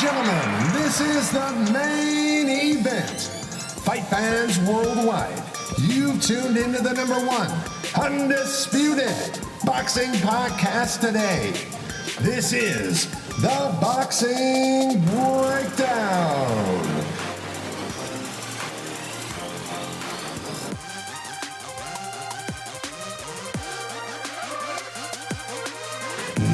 gentlemen, this is the main event. Fight fans worldwide, you've tuned into the #1 undisputed boxing podcast today. This is the Boxing Breakdown.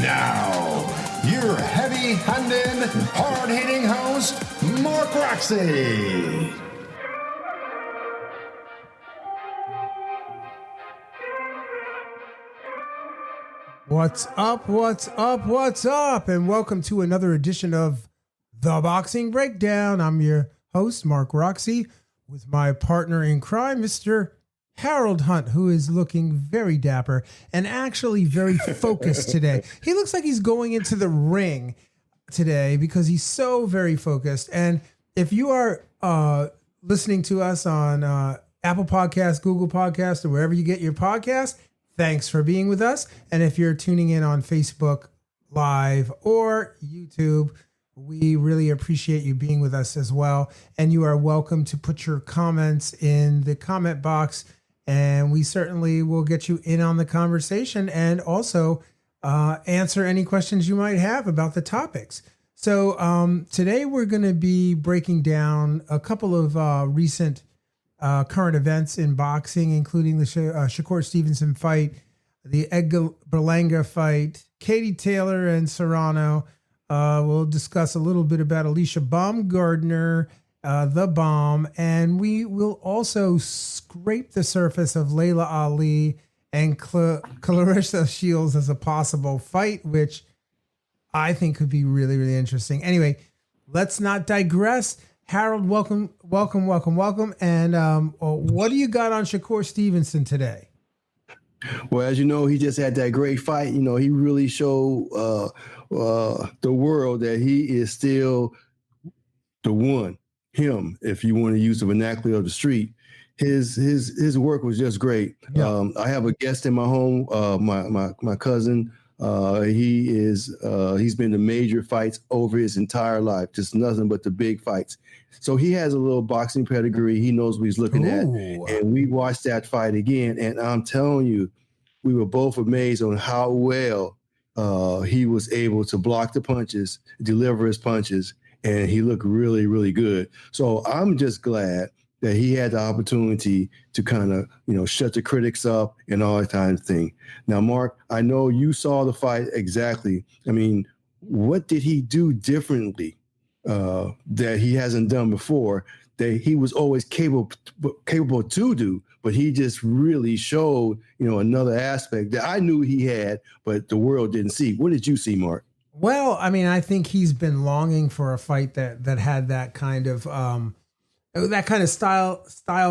Now, your heavy-handed, hard-hitting host, Mark Roxey. What's up, what's up, what's up? And welcome to another edition of The Boxing Breakdown. I'm your host, Mark Roxey, with my partner in crime, Mr. Harold Hunt, who is looking very dapper and actually very focused today. He looks like he's going into the ring today because he's so very focused. And if you are listening to us on Apple Podcasts, Google Podcasts, or wherever you get your podcasts, thanks for being with us. And if you're tuning in on Facebook Live or YouTube, we really appreciate you being with us as well. And you are welcome to put your comments in the comment box, and we certainly will get you in on the conversation and also answer any questions you might have about the topics. So today we're going to be breaking down a couple of recent current events in boxing, including the Shakur Stevenson fight, the Edgar Berlanga fight, Katie Taylor and Serrano. We'll discuss a little bit about Alicia Baumgardner, the Bomb, and we will also scrape the surface of Layla Ali and Clarissa Shields as a possible fight, which I think could be really, really interesting. Anyway, let's not digress. Harold, welcome. And what do you got on Shakur Stevenson today? Well, as you know, he just had that great fight. You know, he really showed the world that he is still the one. Him, if you want to use the vernacular of the street. His work was just great. Yeah. I have a guest in my home, my cousin. He's been to major fights over his entire life, just nothing but the big fights. So he has a little boxing pedigree. He knows what he's looking at. And we watched that fight again. And I'm telling you, we were both amazed on how well he was able to block the punches, deliver his punches, and he looked really, really good. So I'm just glad that he had the opportunity to kind of, shut the critics up and all that kind of thing. Now, Mark, I know you saw the fight exactly. I mean, what did he do differently that he hasn't done before that he was always capable to do, but he just really showed, another aspect that I knew he had, but the world didn't see. What did you see, Mark? Well, I mean, I think he's been longing for a fight that had that kind of style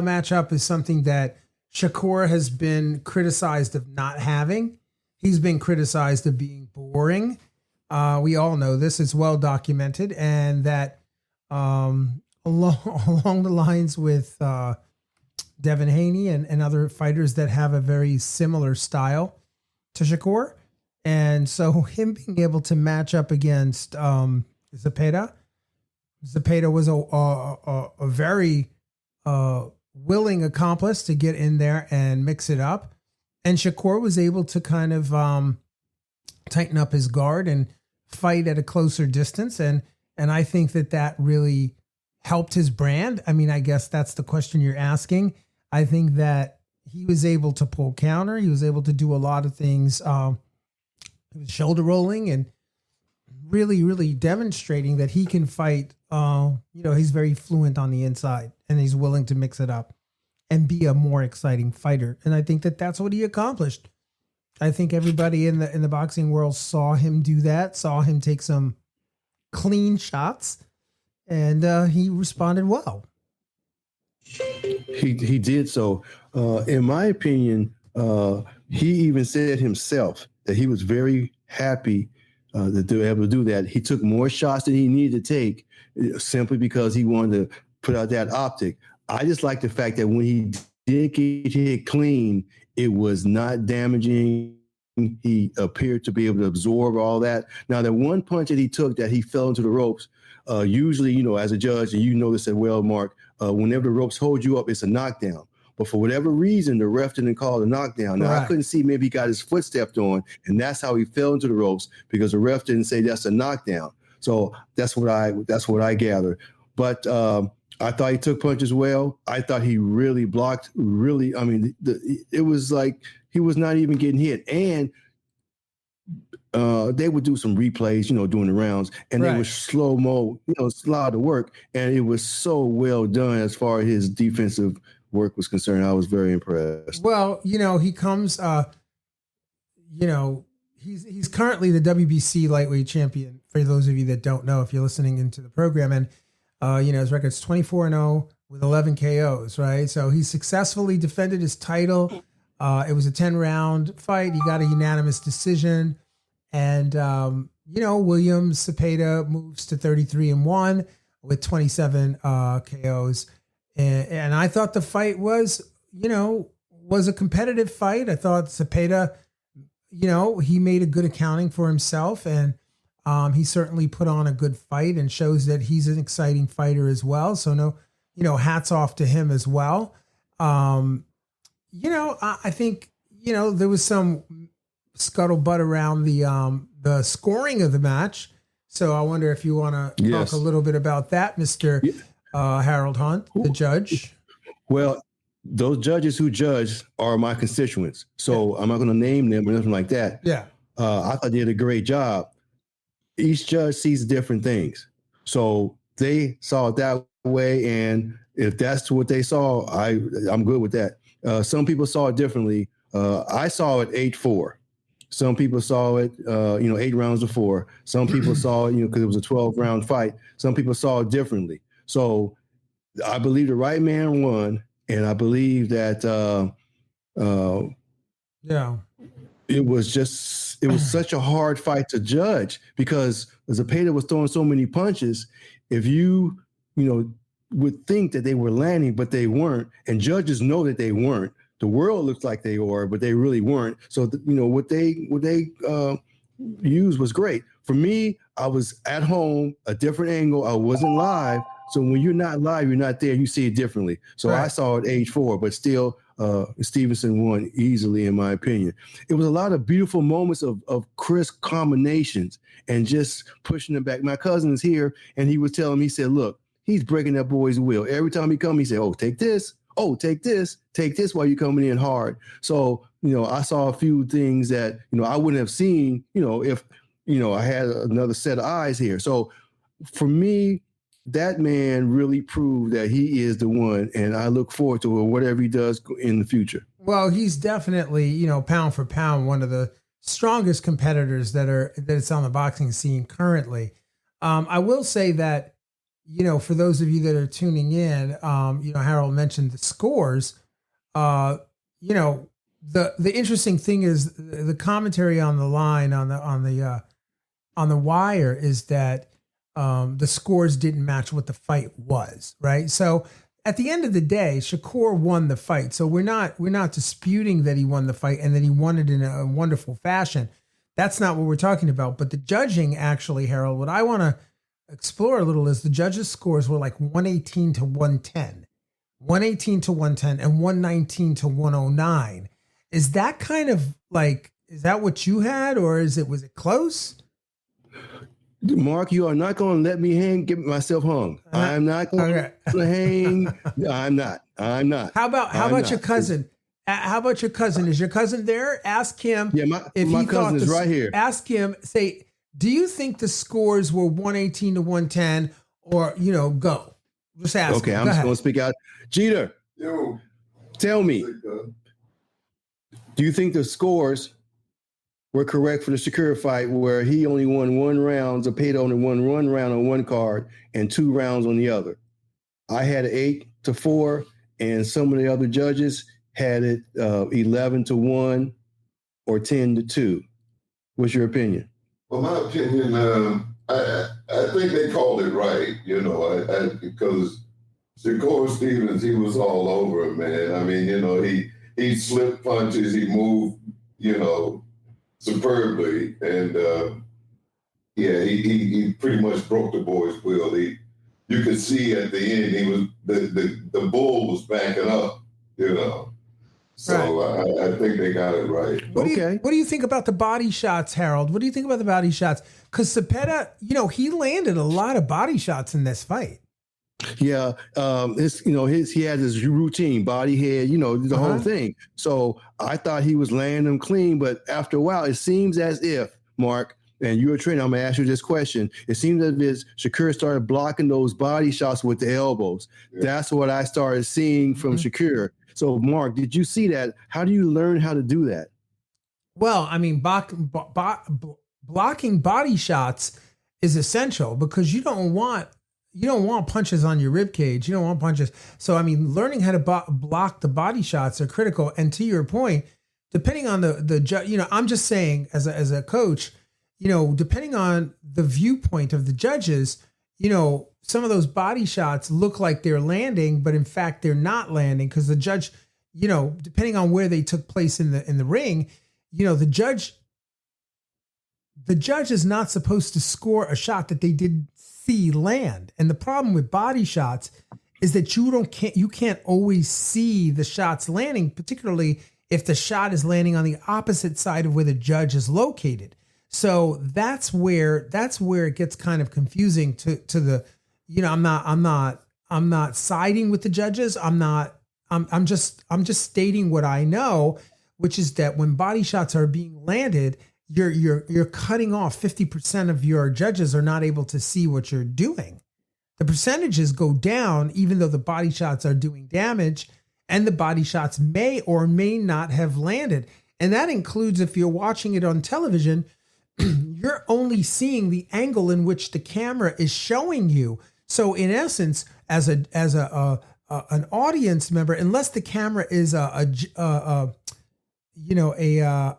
matchup is something that Shakur has been criticized of not having. He's been criticized of being boring. We all know this. It's well documented, and that along the lines with Devin Haney and other fighters that have a very similar style to Shakur. And so him being able to match up against Zepeda was a very willing accomplice to get in there and mix it up. And Shakur was able to kind of tighten up his guard and fight at a closer distance. And I think that really helped his brand. I mean, I guess that's the question you're asking. I think that he was able to pull counter. He was able to do a lot of things, shoulder rolling and really, really demonstrating that he can fight. He's very fluent on the inside and he's willing to mix it up and be a more exciting fighter. And I think that's what he accomplished. I think everybody in the boxing world saw him do that, saw him take some clean shots, and he responded well. He did so. In my opinion, he even said himself that he was very happy to be able to do that. He took more shots than he needed to take simply because he wanted to put out that optic. I just like the fact that when he did get hit clean, it was not damaging. He appeared to be able to absorb all that. Now, the one punch that he took that he fell into the ropes, Usually, as a judge, and this as well, Mark, whenever the ropes hold you up, it's a knockdown. But for whatever reason, the ref didn't call the knockdown. Now, I couldn't see, maybe he got his foot stepped on, and that's how he fell into the ropes, because the ref didn't say that's a knockdown. So that's what I gathered. But I thought he took punches well. I thought he really blocked. Really, I mean, it was like he was not even getting hit. And they would do some replays, during the rounds, and they would slow-mo, slow to work. And it was so well done as far as his defensive work was concerned. I was very impressed. Well, he comes, he's currently the WBC lightweight champion, for those of you that don't know, if you're listening into the program. And, his record's 24-0 with 11 KOs, right? So he successfully defended his title. It was a 10-round fight. He got a unanimous decision. And, Williams Zepeda moves to 33-1 with 27 KOs. And I thought the fight was a competitive fight. I thought Zepeda, he made a good accounting for himself, and he certainly put on a good fight and shows that he's an exciting fighter as well. So hats off to him as well. I think, there was some scuttlebutt around the scoring of the match. So I wonder if you want to talk a little bit about that, Mr. Harold Hunt, the judge. Well, those judges who judge are my constituents, so I'm not going to name them or nothing like that. Yeah. I thought they did a great job. Each judge sees different things, so they saw it that way, and if that's what they saw, I'm good with that. Some people saw it differently. I saw it 8-4. Some people saw it, 8 rounds to 4. Some people saw it, because it was a 12-round fight. Some people saw it differently. So I believe the right man won, and I believe that it was such a hard fight to judge, because Zepeda was throwing so many punches. If you would think that they were landing, but they weren't, and judges know that they weren't. The world looks like they were, but they really weren't. So what they used was great. For me, I was at home, a different angle. I wasn't live. So when you're not live, you're not there. You see it differently. So I saw it 8-4, but still, Stevenson won easily, in my opinion. It was a lot of beautiful moments of crisp combinations and just pushing them back. My cousin is here, and he was telling me, he said, look, he's breaking that boy's will. Every time he comes, he said, oh, take this. Oh, take this while you're coming in hard. So, I saw a few things that, I wouldn't have seen, if, I had another set of eyes here. So for me, that man really proved that he is the one, and I look forward to whatever he does in the future. Well, he's definitely, pound for pound, one of the strongest competitors that's on the boxing scene currently. I will say that, for those of you that are tuning in, Harold mentioned the scores. The interesting thing is the commentary on the line on the wire is that the scores didn't match what the fight was, right? So at the end of the day, Shakur won the fight. So we're not disputing that he won the fight and that he won it in a wonderful fashion. That's not what we're talking about. But the judging, actually, Harold, what I want to explore a little is the judges' scores were like 118 to 110, 118 to 110, and 119 to 109. Is that kind of is that what you had, or was it close? Mark, you are not going to let me get myself hung. I'm not going to hang. I'm not. How about your cousin? How about your cousin? Is your cousin there? Ask him. Yeah, my cousin is right here. Ask him. Say, do you think the scores were 118 to 110, or go? Just ask. Okay, I'm just going to speak out. Jeter, tell me. Do you think the scores were correct for the Shakur fight, where he only won 1 round, Zepeda only won 1 round on one card and 2 rounds on the other? I had it 8-4, and some of the other judges had it 11-1 or 10-2. What's your opinion? Well, my opinion, I think they called it right, because Shakur Stevens, he was all over it, man. I mean, he slipped punches, he moved, superbly, and he pretty much broke the boy's will. You could see at the end he was the bull was backing up, you know. So I think they got it right. What do you think about the body shots, Harold? What do you think about the body shots? Because Zepeda, he landed a lot of body shots in this fight. Yeah, he had his routine, body, head, the whole thing. So I thought he was laying them clean, but after a while, it seems as if, Mark, and you're a trainer, I'm going to ask you this question. It seems as if Shakur started blocking those body shots with the elbows. Yeah. That's what I started seeing from Shakur. So, Mark, did you see that? How do you learn how to do that? Well, I mean, blocking body shots is essential because you don't want punches on your rib cage. You don't want punches. So, I mean, learning how to block the body shots are critical. And to your point, depending on the I'm just saying as a coach, depending on the viewpoint of the judges, some of those body shots look like they're landing, but in fact they're not landing because the judge, depending on where they took place in the ring, the judge is not supposed to score a shot that they didn't see land. And the problem with body shots is that you can't always see the shots landing, particularly if the shot is landing on the opposite side of where the judge is located. So that's where it gets kind of confusing to the, I'm not siding with the judges. I'm just stating what I know, which is that when body shots are being landed, you're cutting off 50% of your judges are not able to see what you're doing. The percentages go down, even though the body shots are doing damage, and the body shots may or may not have landed. And that includes if you're watching it on television, you're only seeing the angle in which the camera is showing you. So in essence, as an audience member, unless the camera is a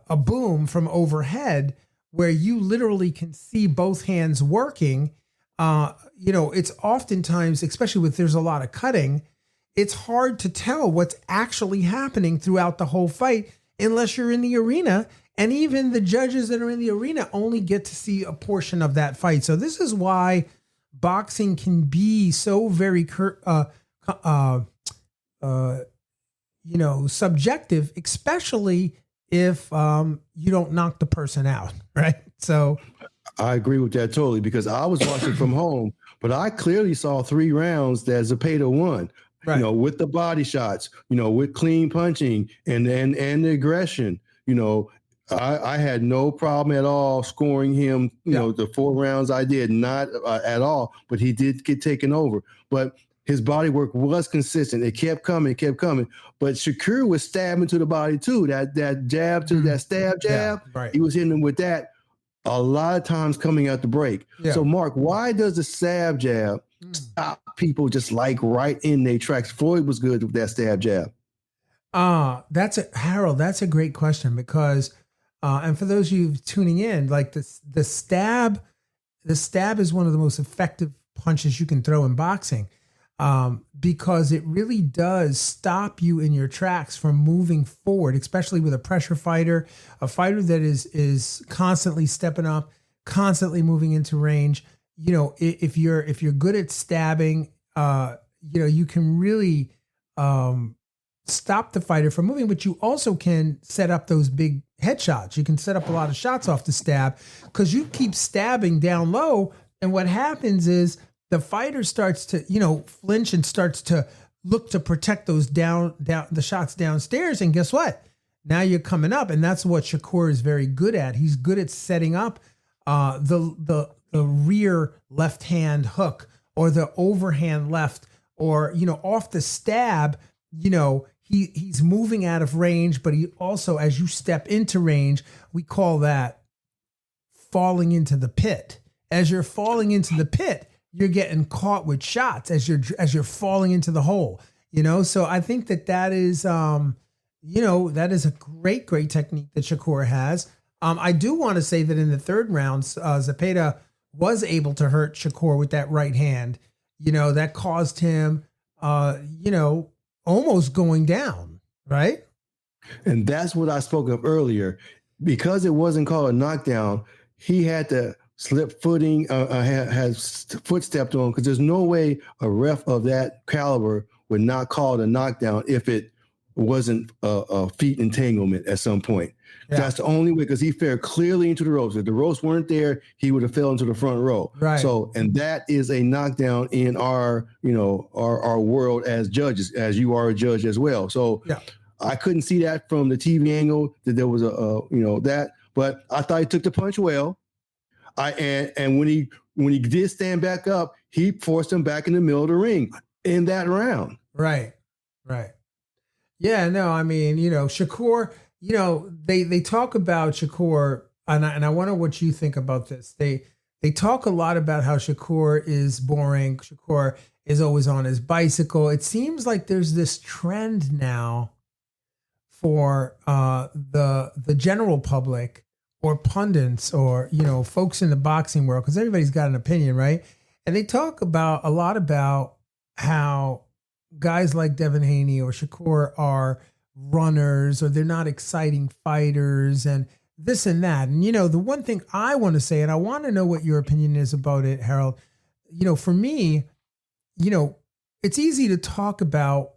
boom from overhead where you literally can see both hands working, it's oftentimes, especially with there's a lot of cutting, it's hard to tell what's actually happening throughout the whole fight unless you're in the arena. And even the judges that are in the arena only get to see a portion of that fight. So this is why boxing can be so very, subjective, especially if you don't knock the person out, right? So I agree with that totally because I was watching from home, but I clearly saw 3 rounds that Zepeda won. Right. With the body shots, with clean punching and the aggression, I had no problem at all scoring him, the 4 rounds I did, not at all, but he did get taken over. But his body work was consistent. It kept coming. But Shakur was stabbing to the body too. That jab to that stab jab, he was hitting him with that a lot of times coming out the break. Yeah. So, Mark, why does the stab jab stop people just like right in their tracks? Floyd was good with that stab jab. Harold, that's a great question because and for those of you tuning in, like the stab is one of the most effective punches you can throw in boxing because it really does stop you in your tracks from moving forward, especially with a pressure fighter, a fighter that is constantly stepping up, constantly moving into range. If you're good at stabbing, you can really stop the fighter from moving, but you also can set up those big headshots. You can set up a lot of shots off the stab because you keep stabbing down low. And what happens is the fighter starts to, flinch and starts to look to protect those down the shots downstairs. And guess what? Now you're coming up. And that's what Shakur is very good at. He's good at setting up the rear left hand hook or the overhand left or, off the stab, he's moving out of range, but he also, as you step into range, we call that falling into the pit. As you're falling into the pit, you're getting caught with shots as you're falling into the hole, So I think that is, that is a great technique that Shakur has. I do want to say that in the 3rd round, Zepeda was able to hurt Shakur with that right hand, that caused him, almost going down, right? And that's what I spoke of earlier. Because it wasn't called a knockdown, he had to slipped footing, has foot stepped on, because there's no way a ref of that caliber would not call it a knockdown if it wasn't a feet entanglement at some point. Yeah. That's the only way, because he fell clearly into the ropes. If the ropes weren't there, he would have fell into the front row. Right. So, and that is a knockdown in our, our world as judges, as you are a judge as well. So yeah. I couldn't see that from the TV angle that there was that, but I thought he took the punch well. And when he did stand back up, he forced him back in the middle of the ring in that round. Right. Yeah, no, I mean, Shakur, they talk about Shakur, and I wonder what you think about this. They talk a lot about how Shakur is boring. Shakur is always on his bicycle. It seems like there's this trend now for the general public or pundits or, folks in the boxing world, because everybody's got an opinion, right? And they talk a lot about how guys like Devin Haney or Shakur are runners, or they're not exciting fighters, and this and that. And, the one thing I want to say, and I want to know what your opinion is about it, Harold, for me, it's easy to talk about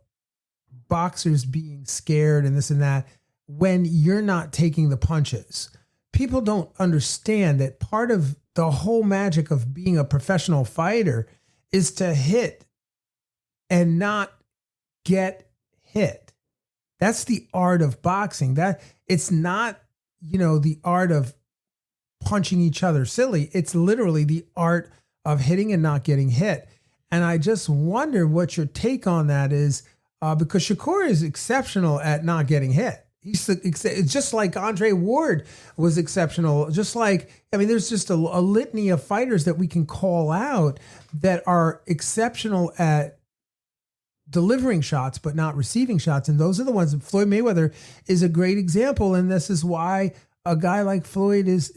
boxers being scared and this and that when you're not taking the punches. People don't understand that part of the whole magic of being a professional fighter is to hit and not get hit. That's the art of boxing. That it's not, the art of punching each other silly. It's literally the art of hitting and not getting hit. And I just wonder what your take on that is, because Shakur is exceptional at not getting hit. It's just like Andre Ward was exceptional. Just like, there's just a litany of fighters that we can call out that are exceptional at delivering shots, but not receiving shots. And those are the ones. Floyd Mayweather is a great example. And this is why a guy like Floyd is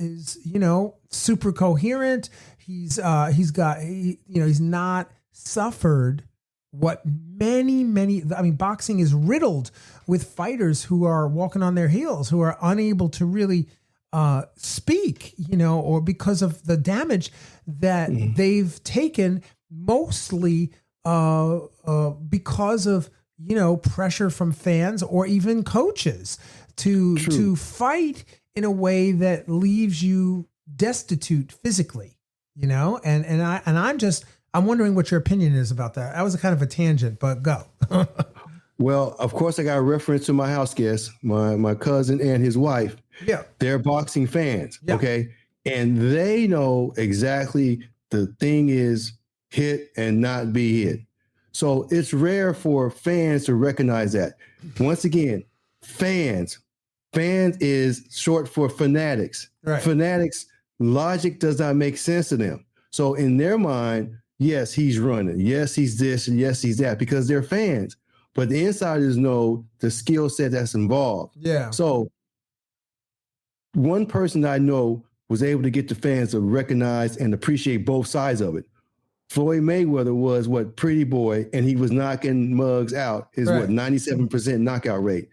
super coherent. He's not suffered what many, boxing is riddled with fighters who are walking on their heels, who are unable to really speak, or because of the damage that they've taken, mostly because of, pressure from fans or even coaches to fight in a way that leaves you destitute physically, I'm wondering what your opinion is about that. That was a kind of a tangent, but go. Well, of course, I got a reference to my house guest, my cousin and his wife. Yeah. They're boxing fans. Yeah. Okay. And they know exactly the thing is hit and not be hit. So it's rare for fans to recognize that. Once again, fans is short for fanatics. Right. Fanatics, logic does not make sense to them. So in their mind, yes, he's running. Yes, he's this. And yes, he's that, because they're fans. But the insiders know the skill set that's involved. Yeah. So one person I know was able to get the fans to recognize and appreciate both sides of it. Floyd Mayweather was pretty boy, and he was knocking mugs out. His 97% knockout rate.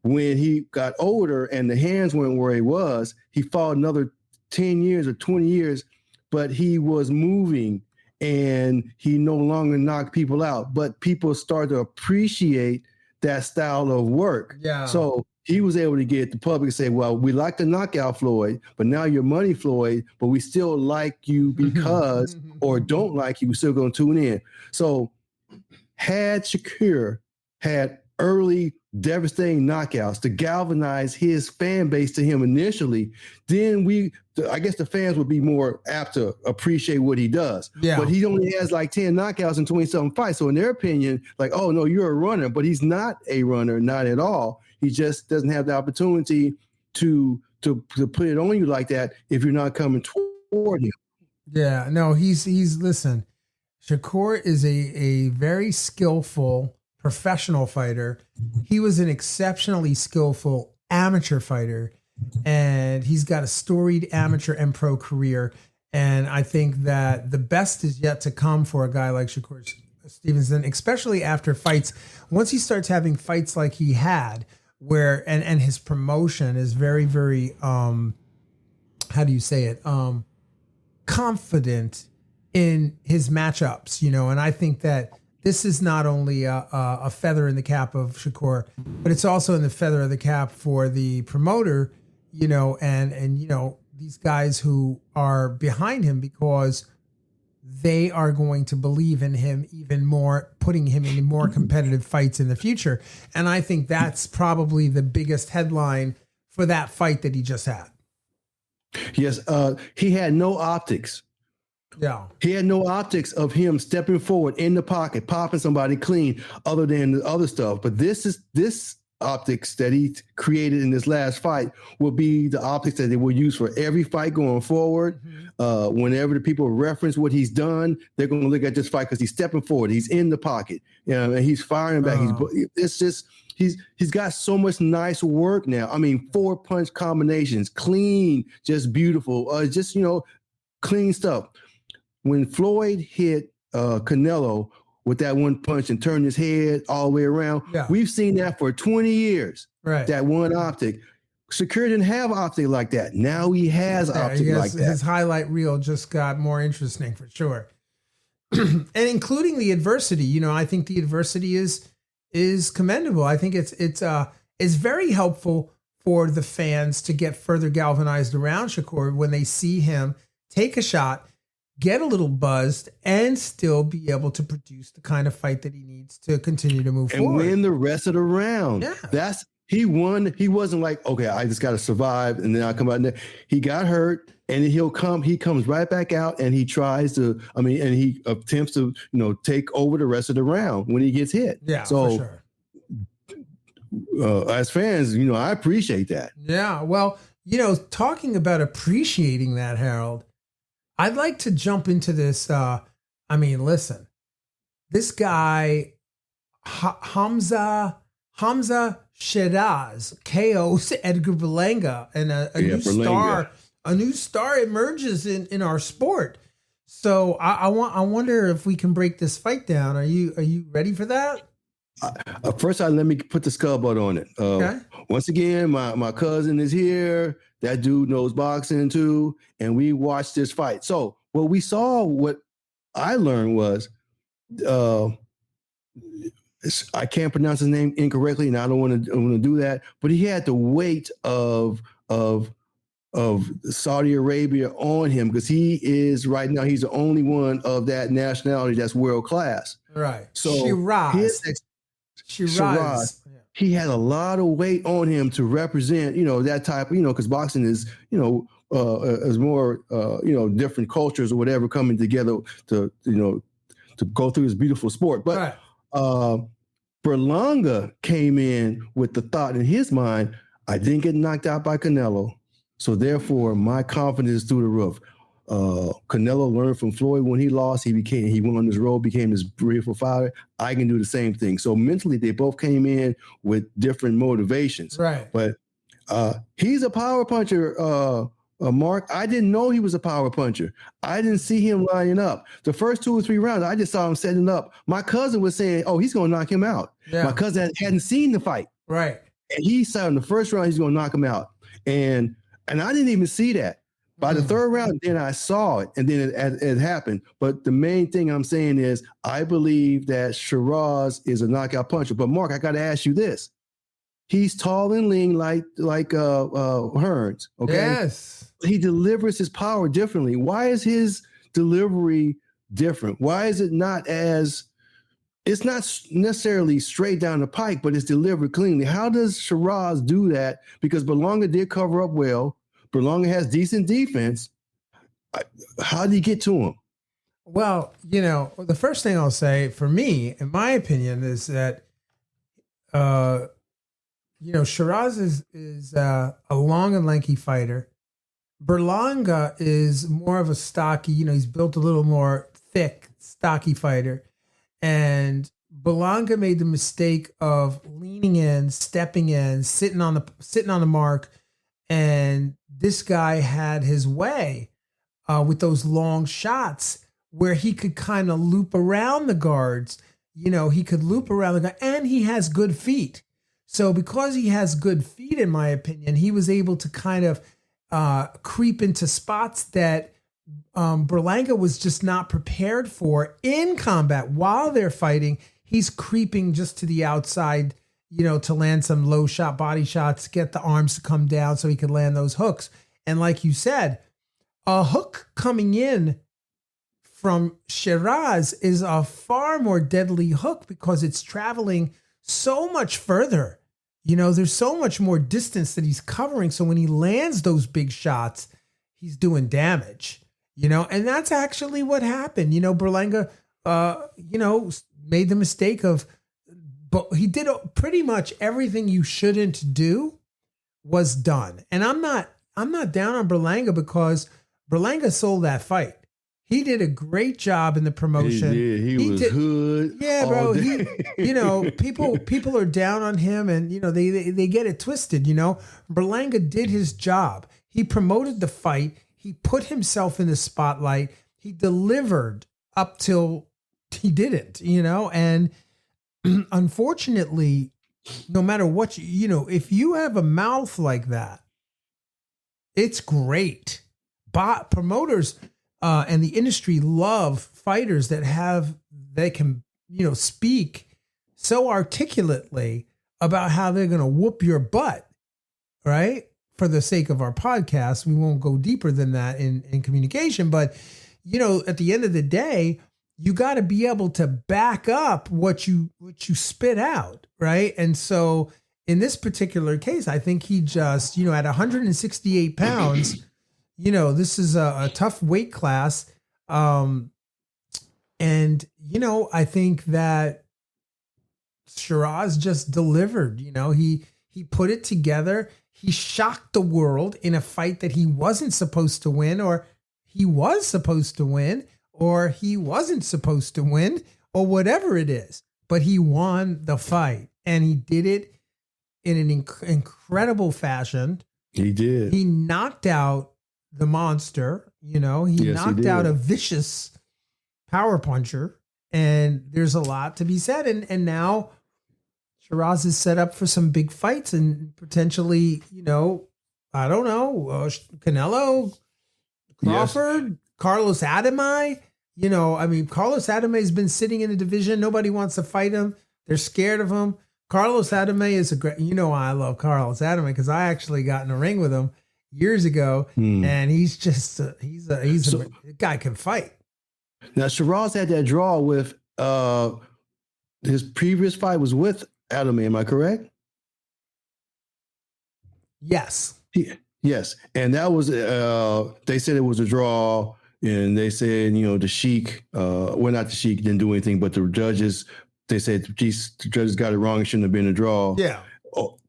When he got older and the hands weren't where he was, he fought another 10 years or 20 years, but he was moving and he no longer knocked people out. But people started to appreciate that style of work. Yeah. So he was able to get the public to say, well, we like the knockout Floyd, but now you're money Floyd, but we still like you because, or don't like you, we're still going to tune in. So had Shakur had early devastating knockouts to galvanize his fan base to him initially, then I guess the fans would be more apt to appreciate what he does. Yeah. But he only has like 10 knockouts in 27 fights. So in their opinion, like, oh no, you're a runner, but he's not a runner, not at all. He just doesn't have the opportunity to put it on you like that if you're not coming toward him. Yeah, no, he's listen, Shakur is a very skillful professional fighter. He was an exceptionally skillful amateur fighter, and he's got a storied amateur and pro career. And I think that the best is yet to come for a guy like Shakur Stevenson, especially after fights. Once he starts having fights like he had, where and his promotion is very, very how do you say it? confident in his matchups, and I think that this is not only a feather in the cap of Shakur, but it's also in the feather of the cap for the promoter, and these guys who are behind him, because they are going to believe in him even more, putting him in more competitive fights in the future. And I think that's probably the biggest headline for that fight that he just had. Yes, he had no optics. Yeah. He had no optics of him stepping forward in the pocket, popping somebody clean, other than the other stuff. But this optics that he created in this last fight will be the optics that they will use for every fight going forward. Mm-hmm. Whenever the people reference what he's done, they're going to look at this fight because he's stepping forward. He's in the pocket, and he's firing back. He's got so much nice work now. I mean, 4-punch combinations, clean, just beautiful, clean stuff. When Floyd hit Canelo with that one punch and turned his head all the way around, we've seen that for 20 years. Right. That one optic. Shakur didn't have optic like that. Now he has optic like that. His highlight reel just got more interesting for sure. And including the adversity, I think the adversity is commendable. I think it's very helpful for the fans to get further galvanized around Shakur when they see him take a shot, get a little buzzed, and still be able to produce the kind of fight that he needs to continue to move forward. And win the rest of the round. Yeah. He won. He wasn't like, okay, I just got to survive and then I'll come out. And he got hurt, and he comes right back out, and he tries to, and he attempts to, take over the rest of the round when he gets hit. Yeah, so, for sure. As fans, I appreciate that. Yeah. Well, talking about appreciating that, Harold, I'd like to jump into this. Listen, this guy, Hamza Shiraz, KO's Edgar Berlanga, and a new star emerges in our sport. So I wonder if we can break this fight down. Are you ready for that? First, let me put the scuttlebutt on it. Okay. Once again, my cousin is here. That dude knows boxing too, and we watched this fight. So what I learned was, I can't pronounce his name incorrectly, and I don't want to do that. But he had the weight of Saudi Arabia on him, because he is right now. He's the only one of that nationality that's world class. Right. So Shiraz. He had a lot of weight on him to represent, that type, because boxing is, is more, different cultures or whatever coming together to go through this beautiful sport. But Berlanga came in with the thought in his mind, I didn't get knocked out by Canelo, so therefore my confidence is through the roof. Canelo learned from Floyd when he lost. He went on this road, became this beautiful fighter. I can do the same thing. So mentally, they both came in with different motivations. Right. But he's a power puncher, Mark. I didn't know he was a power puncher. I didn't see him lining up. The first 2 or 3 rounds, I just saw him setting up. My cousin was saying, oh, he's going to knock him out. Yeah. My cousin hadn't seen the fight. Right. And he saw in the first round, he's going to knock him out. And I didn't even see that. By the third round, then I saw it, and then it happened. But the main thing I'm saying is I believe that Shiraz is a knockout puncher. But, Mark, I got to ask you this. He's tall and lean like Hearns, okay? Yes. He delivers his power differently. Why is his delivery different? Why is it not it's not necessarily straight down the pike, but it's delivered cleanly? How does Shiraz do that? Because Berlanga did cover up well. Berlanga has decent defense. How did he get to him? Well, the first thing I'll say for me, in my opinion, is that, Shiraz is a long and lanky fighter. Berlanga is more of a stocky, he's built a little more thick, stocky fighter. And Berlanga made the mistake of leaning in, stepping in, sitting on the mark. And this guy had his way with those long shots where he could kind of loop around the guards. He could loop around the guy, and he has good feet. So because he has good feet, in my opinion, he was able to kind of creep into spots that Berlanga was just not prepared for in combat. While they're fighting, he's creeping just to the outside, to land some low shot body shots, get the arms to come down so he could land those hooks. And like you said, a hook coming in from Shiraz is a far more deadly hook because it's traveling so much further. There's so much more distance that he's covering. So when he lands those big shots, he's doing damage, and that's actually what happened. Berlanga, made the mistake but he did pretty much everything you shouldn't do was done. And I'm not down on Berlanga because Berlanga sold that fight. He did a great job in the promotion. He was hood. Yeah, bro. People are down on him, and they get it twisted. Berlanga did his job. He promoted the fight. He put himself in the spotlight. He delivered up till he didn't. And unfortunately, no matter what if you have a mouth like that, it's great. Promoters. And the industry love fighters that can speak so articulately about how they're going to whoop your butt, right? For the sake of our podcast, we won't go deeper than that in communication. But, at the end of the day, you got to be able to back up what you spit out, right? And so in this particular case, I think he just, at 168 pounds, this is a tough weight class. And, I think that Shiraz just delivered, he put it together. He shocked the world in a fight that he wasn't supposed to win, or he was supposed to win, or he wasn't supposed to win, or whatever it is. But he won the fight, and he did it in an incredible fashion. He did. He knocked out the monster, he knocked out a vicious power puncher, and there's a lot to be said. And now Shiraz is set up for some big fights and potentially, I don't know, Canelo, Crawford, yes. Carlos Adamai. Carlos Adamai has been sitting in the division. Nobody wants to fight him. They're scared of him. Carlos Adamai is a great, I love Carlos Adamai because I actually got in a ring with him years ago, and he's just a guy can fight. Now Shiraz had that draw with his previous fight was with Adamai. Am I correct? Yes. Yes, and that was they said it was a draw, and they said the Sheik, not the Sheik didn't do anything, but the judges, they said the judges got it wrong. It shouldn't have been a draw. Yeah.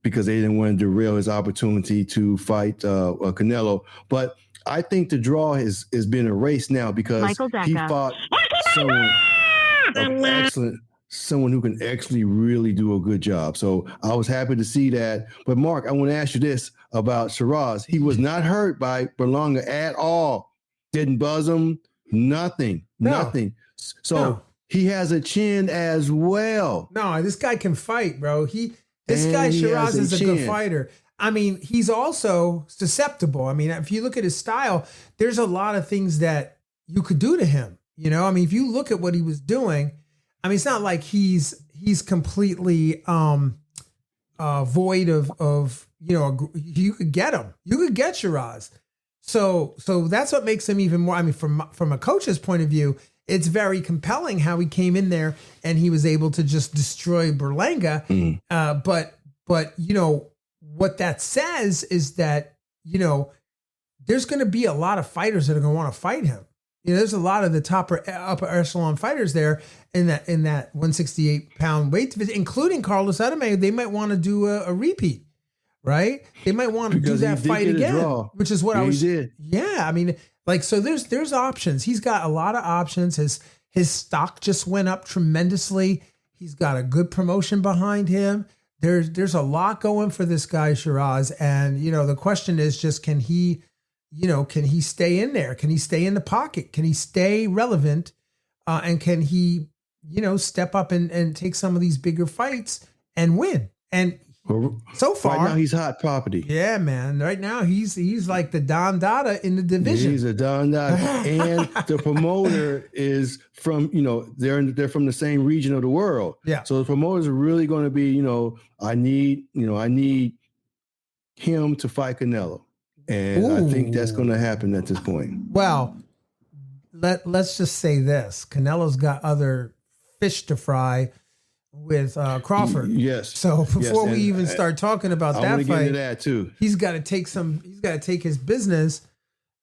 Because they didn't want to derail his opportunity to fight Canelo. But I think the draw has been erased now because he fought someone who can actually really do a good job. So I was happy to see that. But Mark, I want to ask you this about Shiraz. He was not hurt by Berlanga at all. Didn't buzz him, nothing. So he has a chin as well. No, this guy can fight, bro. This guy Shiraz is a good fighter. He's also susceptible. If you look at his style, there's a lot of things that you could do to him. If you look at what he was doing, it's not like he's completely void of you could get him. You could get Shiraz. So that's what makes him even more. From a coach's point of view, it's very compelling how he came in there and he was able to just destroy Berlanga. But what that says is that, there's going to be a lot of fighters that are going to want to fight him. There's a lot of the upper echelon fighters there in that 168 pound weight division, including Carlos Adamai. They might want to do a repeat, right? They might want to do that fight again, which is what I was. Did. Yeah. So there's options. He's got a lot of options. His stock just went up tremendously. He's got a good promotion behind him. There's a lot going for this guy, Shiraz. And, the question is just, can he stay in there? Can he stay in the pocket? Can he stay relevant? And can he, step up and take some of these bigger fights and win? And So far, right now he's hot property. Yeah, man. Right now he's like the Don Dada in the division. He's a Don Dada, and the promoter is from they're from the same region of the world. Yeah. So the promoters are really going to be I need him to fight Canelo, and I think that's going to happen at this point. Well, let's just say this: Canelo's got other fish to fry with Crawford. Yes. So before we even start talking about that I fight, get into that too. He's got to take his business,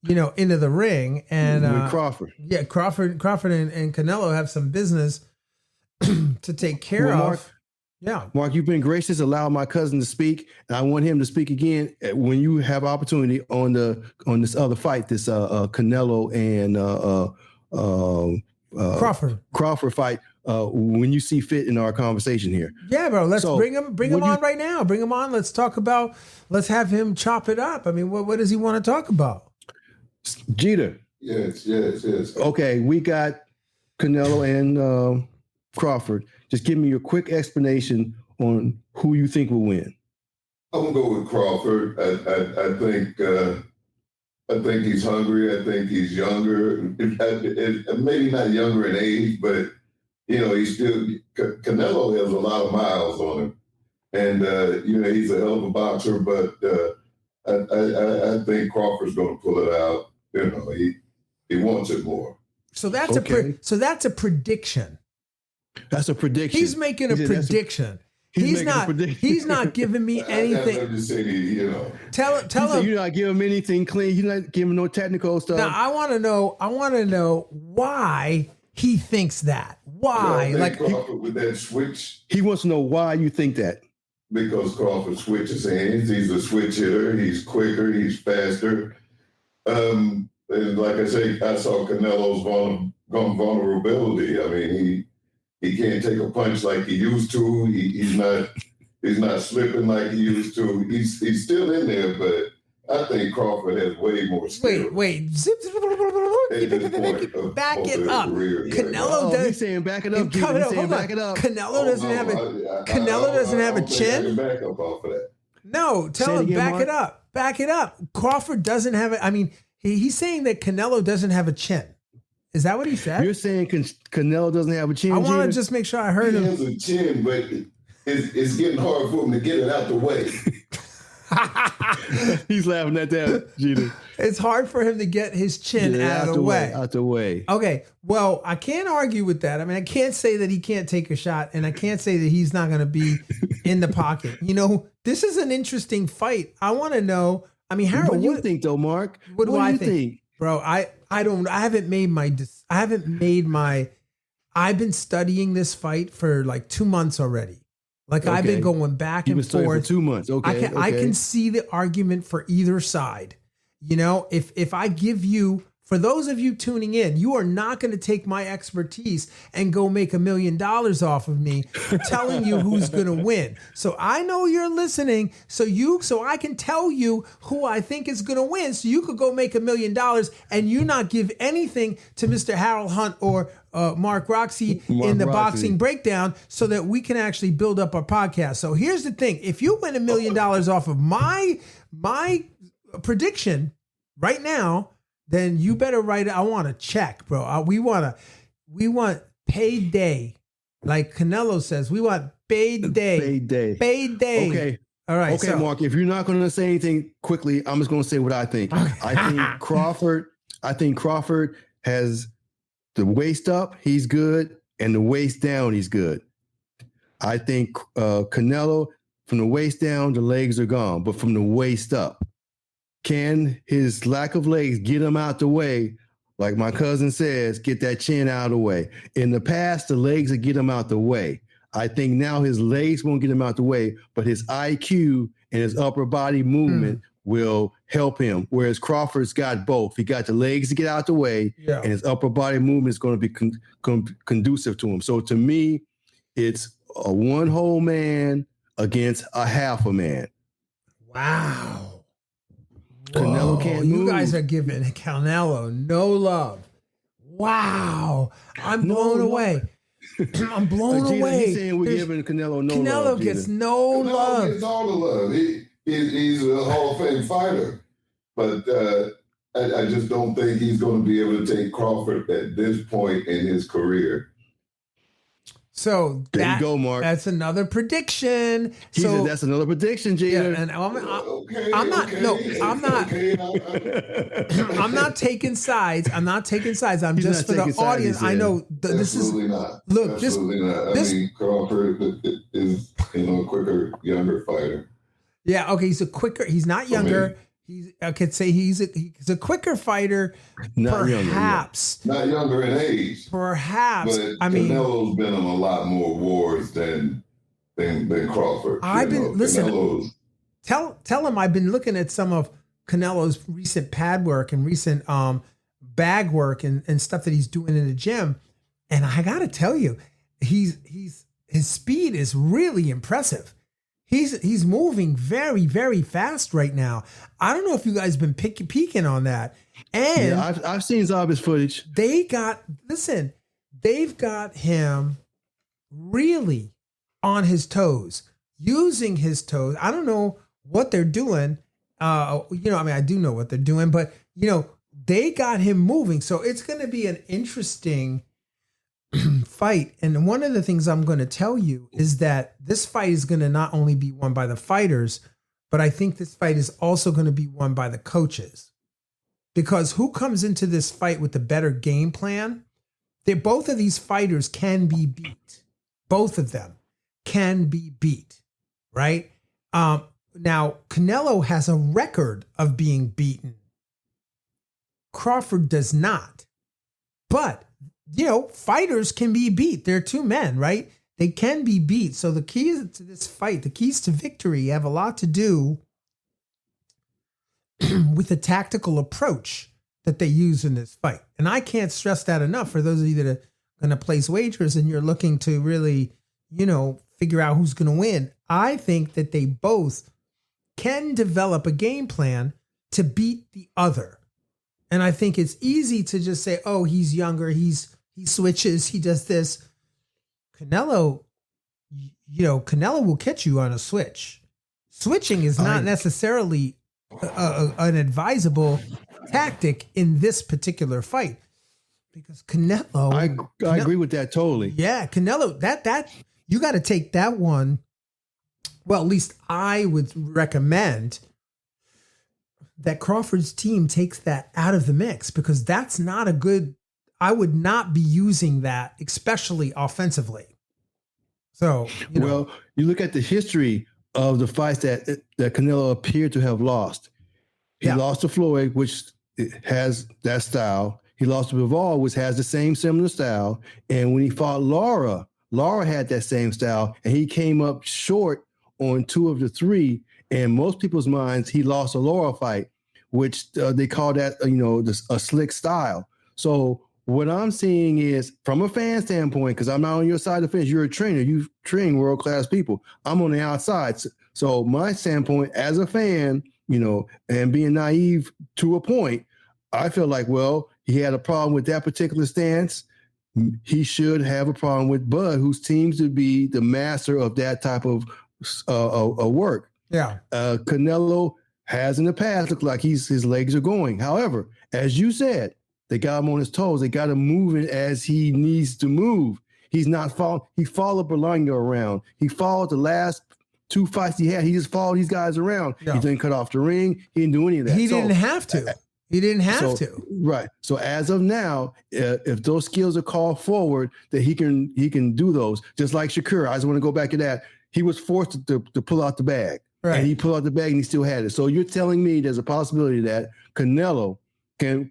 into the ring and with Crawford. Yeah, Crawford and Canelo have some business to take care of. Mark, yeah. Mark, you've been gracious, allow my cousin to speak, and I want him to speak again when you have opportunity on this other fight, this Canelo and Crawford fight. When you see fit in our conversation here. Yeah, bro. Let's bring him on right now. Bring him on. Let's have him chop it up. I mean, what does he want to talk about? Jeter. Yes. Okay, we got Canelo and Crawford. Just give me your quick explanation on who you think will win. I'm gonna go with Crawford. I think he's hungry. I think he's younger. Maybe not younger in age, but he's still, Canelo has a lot of miles on him. And, he's a hell of a boxer, but I think Crawford's going to pull it out. He wants it more. So that's a prediction. That's a prediction. He's making a prediction. He's not giving me anything. I'm just saying, Tell him. You're not giving him anything clean. You're not giving him no technical stuff. Now, I want to know why he thinks that. Why? Like Crawford with that switch. He wants to know why you think that. Because Crawford switches hands. He's a switch hitter. He's quicker. He's faster. And like I say, I saw Canelo's vulnerability. I mean, he can't take a punch like he used to. He's not slipping like he used to. He's still in there, but I think Crawford has way more skill. Wait. Back it up. Canelo does. He's saying back it up. He's saying back it up. Canelo doesn't have a. Canelo doesn't have a chin. Back up off of that. No, tell him back it up. Back it up. Crawford doesn't have it. I mean, he's saying that Canelo doesn't have a chin. Is that what he said? You're saying Canelo doesn't have a chin? I want to just make sure I heard him. He has a chin, but it's getting hard for him to get it out the way. He's laughing at that, Jeter. It's hard for him to get his chin out of the way. Out the way. Okay. Well, I can't argue with that. I mean, I can't say that he can't take a shot, and I can't say that he's not going to be in the pocket. This is an interesting fight. I want to know. I mean, Harold, what do you think, though, Mark? What do I think? Bro, I haven't I've been studying this fight for like 2 months already. Like I've been going back and forth for 2 months. Okay. I can see the argument for either side. If I give you, for those of you tuning in, you are not going to take my expertise and go make $1 million off of me for telling you who's going to win. So I know you're listening, so I can tell you who I think is going to win. So you could go make $1 million and you not give anything to Mr. Harold Hunt or Mark Roxey in the Boxing Breakdown, so that we can actually build up our podcast. So here's the thing: if you win $1 million off of my prediction right now, then you better write it. I want a check, bro. We want payday, like Canelo says. We want payday. Payday. Okay. All right. Okay, Mark. If you're not going to say anything quickly, I'm just going to say what I think. Okay. I think Crawford has the waist up, he's good, and the waist down, he's good. I think Canelo, from the waist down, the legs are gone, but from the waist up, can his lack of legs get him out the way? Like my cousin says, get that chin out of the way. In the past, the legs would get him out the way. I think now his legs won't get him out the way, but his IQ and his upper body movement will help him. Whereas Crawford's got both. He got the legs to get out the way, and his upper body movement is going to be conducive to him. So to me, it's a one whole man against a half a man. Wow. Canelo can't move. You guys are giving Canelo no love. Wow. I'm blown away. I'm blown Gina, away. He's saying we're There's- giving Canelo no Canelo love. gets Gina. no love. Gets all the love. He's a Hall of Fame fighter, but I just don't think he's going to be able to take Crawford at this point in his career. So There you go, Mark. That's another prediction. He said that's another prediction, Gina. Yeah, and I'm not. Okay, I'm not. okay, I'm not taking sides. I'm not taking sides. I'm He's just for not the taking sides, audience. he I said. know this is. Absolutely not. Look, Absolutely not. I mean, Crawford is a quicker, younger fighter. Yeah. Okay. He's a quicker. He's not younger. I could say he's a quicker fighter. Not perhaps. Not younger in age. Perhaps. But I mean, Canelo's been in a lot more wars than Crawford. Listen. Tell him I've been looking at some of Canelo's recent pad work and recent bag work and stuff that he's doing in the gym, and I got to tell you, his speed is really impressive. He's moving very, very fast right now. I don't know if you guys been peeking on that. And yeah, I've seen Zab's footage. they've got him really on his toes, using his toes. I don't know what they're doing. I do know what they're doing, but they got him moving. So it's going to be an interesting fight. And one of the things I'm going to tell you is that this fight is going to not only be won by the fighters, but I think this fight is also going to be won by the coaches. Because who comes into this fight with a better game plan? Both of these fighters can be beat. Both of them can be beat, right? Now, Canelo has a record of being beaten. Crawford does not. But fighters can be beat. They're two men, right? They can be beat. So the keys to this fight, the keys to victory have a lot to do with the tactical approach that they use in this fight. And I can't stress that enough for those of you that are going to place wagers and you're looking to really, figure out who's going to win. I think that they both can develop a game plan to beat the other. And I think it's easy to just say, oh, he's younger, he switches, he does this. Canelo will catch you on a switch. Switching is not necessarily an advisable tactic in this particular fight, because Canelo. I agree with that totally. Yeah, Canelo. That you got to take that one. Well, at least I would recommend that Crawford's team takes that out of the mix, because that's not a good. I would not be using that, especially offensively. So, Well, you look at the history of the fights that Canelo appeared to have lost. He lost to Floyd, which has that style. He lost to Bivol, which has the same similar style. And when he fought Lara had that same style, and he came up short on 2 of the 3. In most people's minds, he lost a Lara fight, which they call that a slick style. So what I'm seeing is, from a fan standpoint, because I'm not on your side of the fence, you're a trainer, you train world-class people. I'm on the outside. So my standpoint as a fan, and being naive to a point, I feel like, well, he had a problem with that particular stance. He should have a problem with Bud, who seems to be the master of that type of work. Yeah. Canelo has in the past looked like his legs are going. However, as you said, they got him on his toes. They got him moving as he needs to move. He's not following. He followed Berlanga around. He followed the last 2 fights he had. He just followed these guys around. Yeah. He didn't cut off the ring. He didn't do any of that. He didn't have to. He didn't have to. Right. So as of now, if those skills are called forward, that he can do those. Just like Shakur. I just want to go back to that. He was forced to pull out the bag. Right. And he pulled out the bag and he still had it. So you're telling me there's a possibility that Canelo can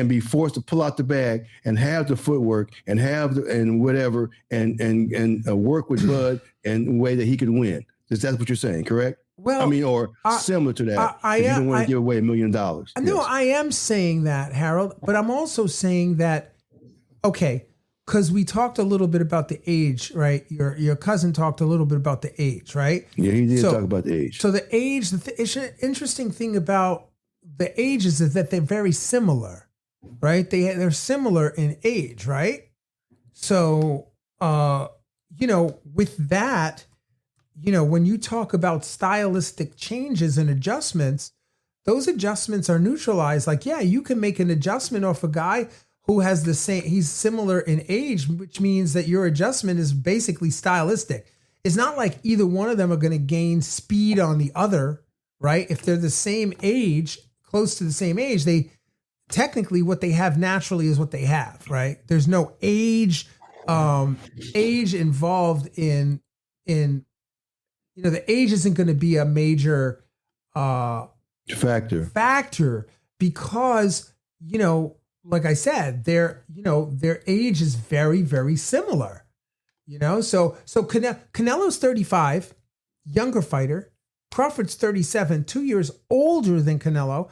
be forced to pull out the bag and have the footwork and whatever and work with Bud in a way that he could win. That's what you're saying, correct? Well, I mean, or similar to that. If you don't want to give away $1 million. No, yes. I am saying that, Harold, but I'm also saying that, okay, because we talked a little bit about the age, right? Your cousin talked a little bit about the age, right? Yeah, he did talk about the age. So the age, the interesting thing about the ages is that they're very similar, right? They're similar in age, right? So with that, when you talk about stylistic changes and adjustments, those adjustments are neutralized. Like, yeah, you can make an adjustment off a guy who has the same, he's similar in age, which means that your adjustment is basically stylistic. It's not like either one of them are going to gain speed on the other, right? If they're the same age, close to the same age, they technically what they have naturally is what they have, right? There's no age involved in the age isn't going to be a major factor because, like I said, their age is very, very similar, so Canelo's 35, younger fighter. Crawford's 37, 2 years older than Canelo.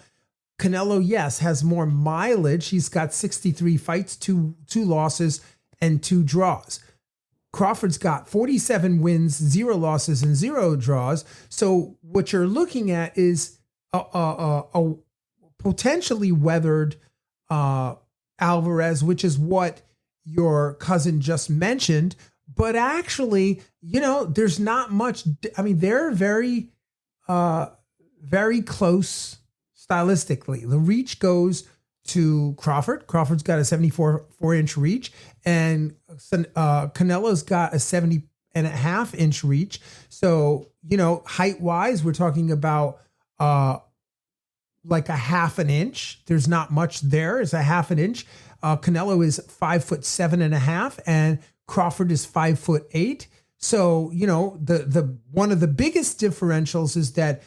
Canelo, yes, has more mileage. He's got 63 fights, two losses and 2 draws. Crawford's got 47 wins, 0 losses, and 0 draws. So what you're looking at is a potentially weathered Alvarez, which is what your cousin just mentioned. But actually, there's not much. I mean, they're very, very close stylistically. The reach goes to Crawford. Crawford's got a 74.4-inch reach, and Canelo's got a 70.5-inch reach. So, height wise, we're talking about like a half an inch. There's not much there. It's a half an inch. Canelo is 5'7.5", and Crawford is 5'8". So, the one of the biggest differentials is that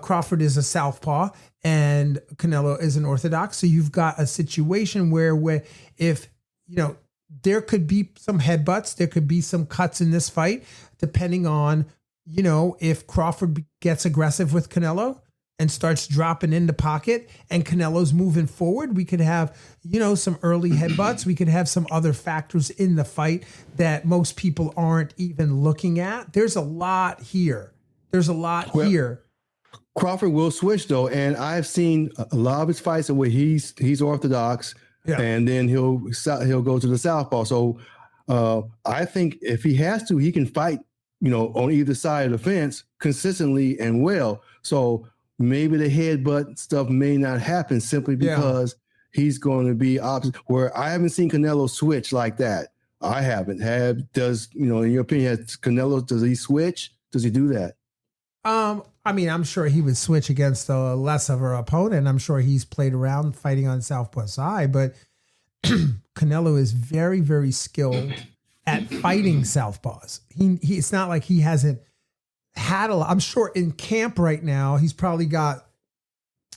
Crawford is a southpaw and Canelo is an orthodox. So you've got a situation where if, there could be some headbutts, there could be some cuts in this fight, depending on, if Crawford gets aggressive with Canelo and starts dropping in the pocket and Canelo's moving forward, we could have, some early headbutts. We could have some other factors in the fight that most people aren't even looking at. There's a lot here. Here. Crawford will switch though, and I've seen a lot of his fights where he's orthodox, and then he'll go to the southpaw. So I think if he has to, he can fight, on either side of the fence consistently and well. So maybe the headbutt stuff may not happen simply because he's going to be opposite. Where I haven't seen Canelo switch like that. I haven't. Does in your opinion, Canelo, does he switch? Does he do that? I mean, I'm sure he would switch against a less of an opponent. I'm sure he's played around fighting on southpaw side, but Canelo is very, very skilled at fighting southpaws. It's not like he hasn't had a lot. I'm sure in camp right now, he's probably got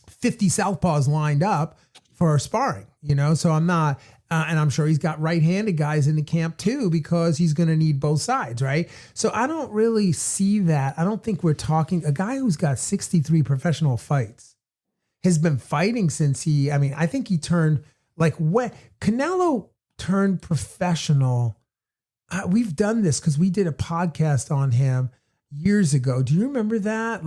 50 southpaws lined up for sparring, so I'm not, and I'm sure he's got right-handed guys in the camp too, because he's going to need both sides, right? So I don't really see that. I don't think we're talking a guy who's got 63 professional fights has been fighting since I think he turned when Canelo turned professional. We've done this because we did a podcast on him years ago. Do you remember that?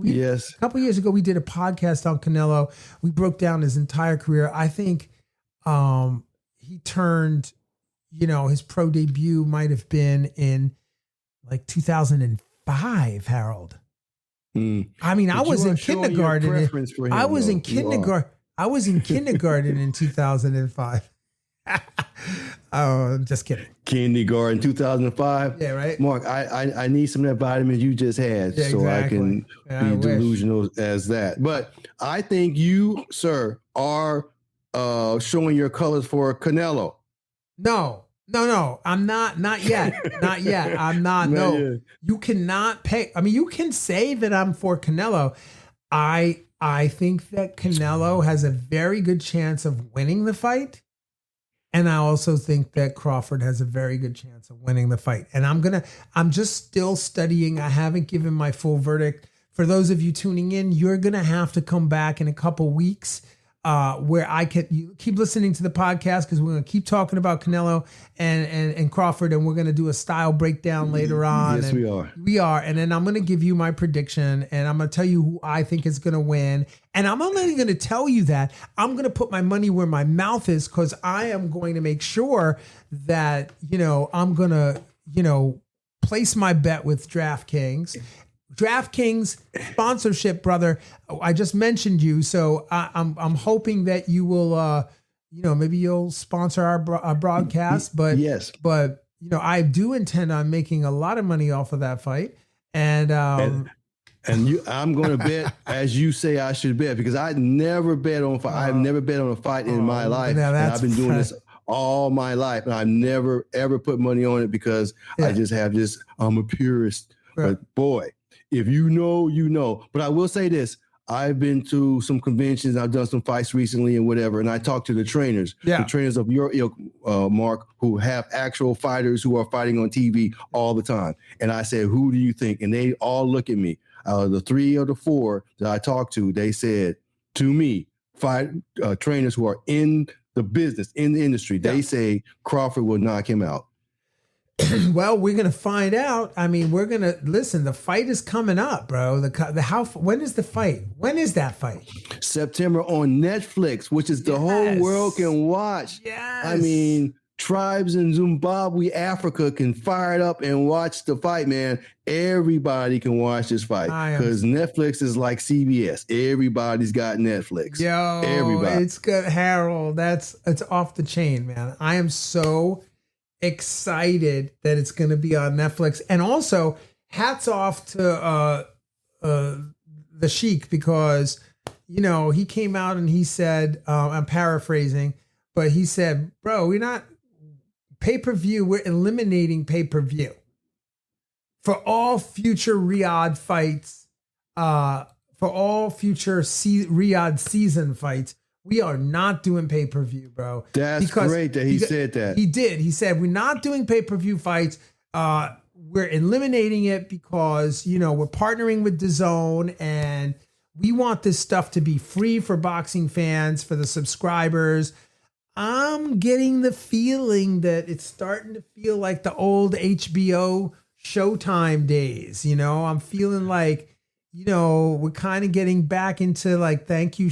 Yes. A couple years ago, we did a podcast on Canelo. We broke down his entire career. I think, he turned, his pro debut might have been in 2005, Harold. I mean, I was in kindergarten. I was in kindergarten. I was in kindergarten in 2005. Oh, just kidding. Kindergarten, 2005. Yeah, right. Mark, I need some of that vitamins you just had, so I can be delusional as that. But I think you, sir, are showing your colors for Canelo. No. I'm not yet. Not yet. I'm not. No, yet. You cannot pay. I mean, you can say that I'm for Canelo. I think that Canelo has a very good chance of winning the fight. And I also think that Crawford has a very good chance of winning the fight. And I'm just still studying. I haven't given my full verdict. For those of you tuning in, you're going to have to come back in a couple weeks where you keep listening to the podcast because we're going to keep talking about Canelo and Crawford, and we're going to do a style breakdown later on. Yes, and we are. We are. And then I'm going to give you my prediction, and I'm going to tell you who I think is going to win. And I'm only going to tell you that I'm going to put my money where my mouth is, because I am going to make sure that, I'm going to, place my bet with DraftKings. DraftKings sponsorship, brother. I just mentioned you, so I'm hoping that you will, maybe you'll sponsor our broadcast. But yes, but I do intend on making a lot of money off of that fight, and I'm going to bet as you say I should bet, because I never bet on fight. I've never bet on a fight in my life, and I've been doing this all my life, and I've never ever put money on it because I just have this. I'm a purist, but boy. If you know, you know. But I will say this. I've been to some conventions. I've done some fights recently and whatever. And I talked to the trainers of your ilk, Mark, who have actual fighters who are fighting on TV all the time. And I said, who do you think? And they all look at me. The 3 or the 4 that I talked to, they said to me, trainers who are in the business, in the industry, they say Crawford will knock him out. Well, we're gonna find out. I mean, we're gonna listen. The fight is coming up, bro. When is the fight? When is that fight? September on Netflix, which is the whole world can watch. Yes. I mean, tribes in Zimbabwe, Africa can fire it up and watch the fight, man. Everybody can watch this fight because Netflix is like CBS. Everybody's got Netflix. Yo, everybody. It's good, Harold. It's off the chain, man. I am so excited that it's going to be on Netflix. And also hats off to the Sheik, because he came out and he said, I'm paraphrasing, but he said, bro, we're not pay-per-view, we're eliminating pay-per-view for all future Riyadh fights, for all future Riyadh season fights. We are not doing pay-per-view, bro. That's great that he said that. He did. He said, we're not doing pay-per-view fights. We're eliminating it because, we're partnering with DAZN, and we want this stuff to be free for boxing fans, for the subscribers. I'm getting the feeling that it's starting to feel like the old HBO Showtime days. I'm feeling like, we're kind of getting back into like, thank you,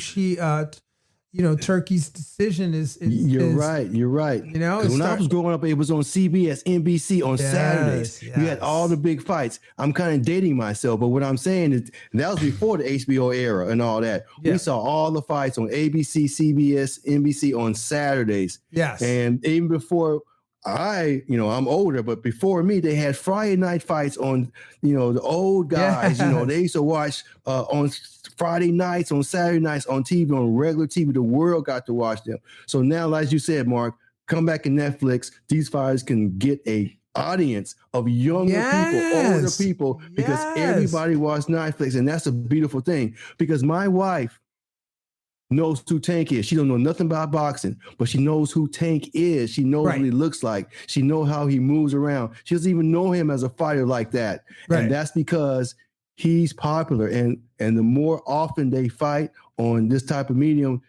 Turkey's decision is You're right. When I was growing up, it was on CBS, NBC on Saturdays. Yes. We had all the big fights. I'm kind of dating myself, but what I'm saying is that was before the HBO era and all that. Yeah. We saw all the fights on ABC, CBS, NBC on Saturdays. Yes. And even before I'm older, but before me, they had Friday night fights on, the old guys, they used to watch on Friday nights, on Saturday nights on TV, on regular TV. The world got to watch them. So now, as you said, Mark, come back in Netflix. These fighters can get a audience of younger people, older people, because everybody watches Netflix. And that's a beautiful thing, because my wife knows who Tank is. She don't know nothing about boxing, but she knows who Tank is. She knows what he looks like. She knows how he moves around. She doesn't even know him as a fighter like that. Right. And that's because he's popular. And the more often they fight on this type of medium,